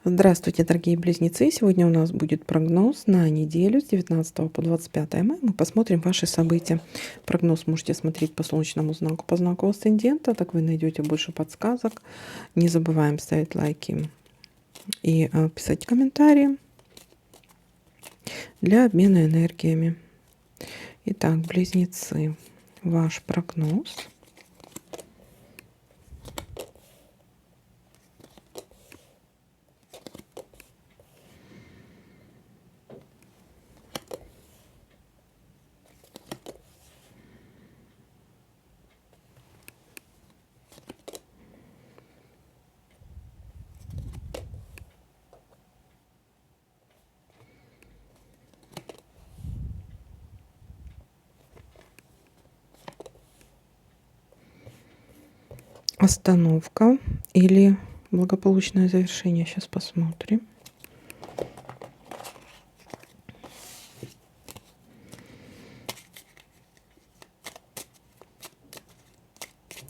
Здравствуйте, дорогие близнецы! Сегодня у нас будет прогноз на неделю с 19 по 25 мая. Мы посмотрим ваши события. Прогноз можете смотреть по солнечному знаку, по знаку асцендента, так вы найдете больше подсказок. Не забываем ставить лайки и писать комментарии для обмена энергиями. Итак, близнецы, ваш прогноз. Остановка или благополучное завершение. Сейчас посмотрим.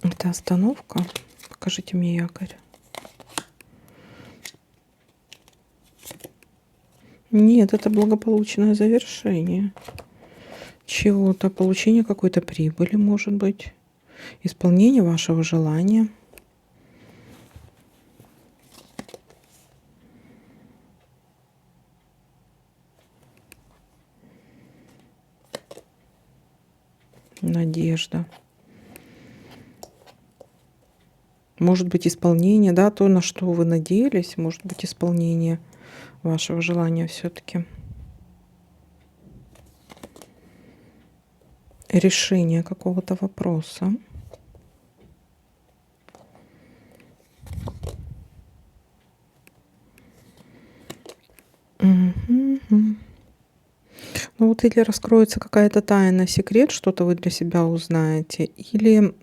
Это остановка. Покажите мне якорь. Нет, это благополучное завершение чего-то, получение какой-то прибыли, может быть, исполнение вашего желания. Надежда. Может быть, исполнение, да, то, на что вы надеялись, может быть, исполнение вашего желания все-таки. Решение какого-то вопроса. Ну вот или раскроется какая-то тайна, секрет, что-то вы для себя узнаете, или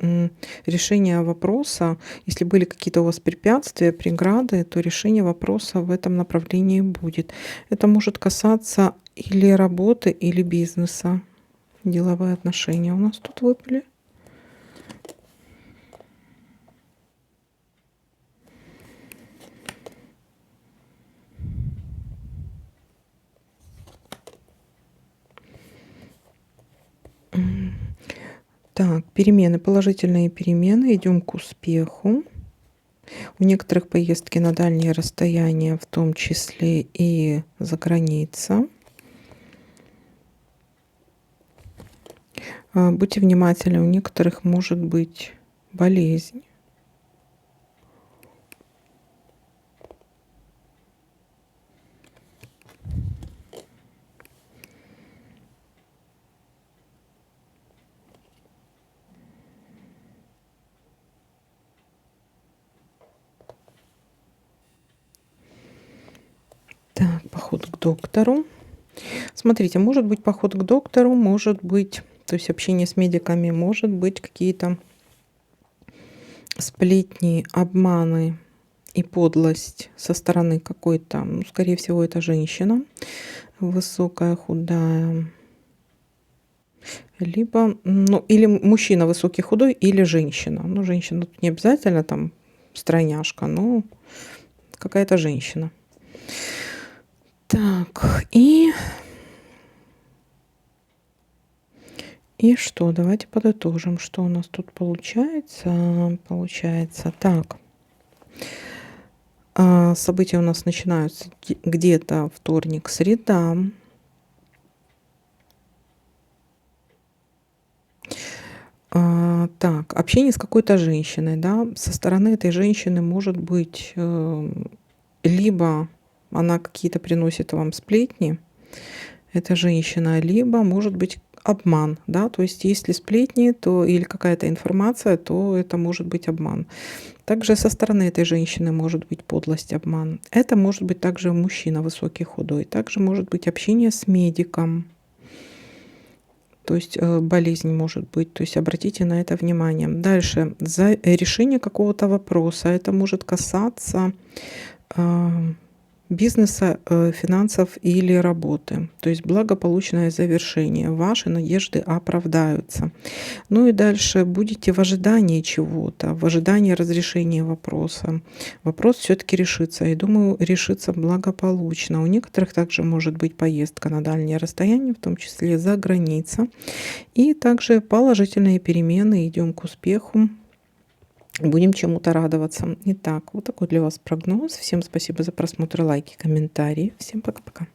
решение вопроса, если были какие-то у вас препятствия, преграды, то решение вопроса в этом направлении будет. Это может касаться или работы, или бизнеса. Деловые отношения у нас тут выпали. Так, перемены, положительные перемены, идем к успеху. У некоторых поездки на дальние расстояния, в том числе и за граница. Будьте внимательны, у некоторых может быть болезнь. Так, поход к доктору. Смотрите, может быть поход к доктору, может быть, то есть общение с медиками, может быть какие-то сплетни, обманы и подлость со стороны какой-то, ну, скорее всего, это женщина, высокая, худая. Либо, ну, или мужчина высокий, худой, или женщина. Ну, женщина тут не обязательно там стройняшка, но какая-то женщина. Так, и что? Давайте подытожим, что у нас тут получается. Так. События у нас начинаются где-то вторник, среда. Так, общение с какой-то женщиной, да, со стороны этой женщины может быть либо она какие-то приносит вам сплетни, эта женщина, либо может быть обман, да, то есть если сплетни, то или какая-то информация, то это может быть обман. Также со стороны этой женщины может быть подлость, обман. Это может быть также мужчина высокий, худой. Также может быть общение с медиком. То есть болезнь может быть. То есть обратите на это внимание. Дальше. За решение какого-то вопроса. Это может касаться бизнеса, финансов или работы. То есть благополучное завершение. Ваши надежды оправдаются. Ну и дальше будете в ожидании чего-то, в ожидании разрешения вопроса. Вопрос все-таки решится. И думаю, решится благополучно. У некоторых также может быть поездка на дальнее расстояние, в том числе за границу. И также положительные перемены. Идем к успеху. Будем чему-то радоваться. Итак, вот такой для вас прогноз. Всем спасибо за просмотр, лайки, комментарии. Всем пока-пока.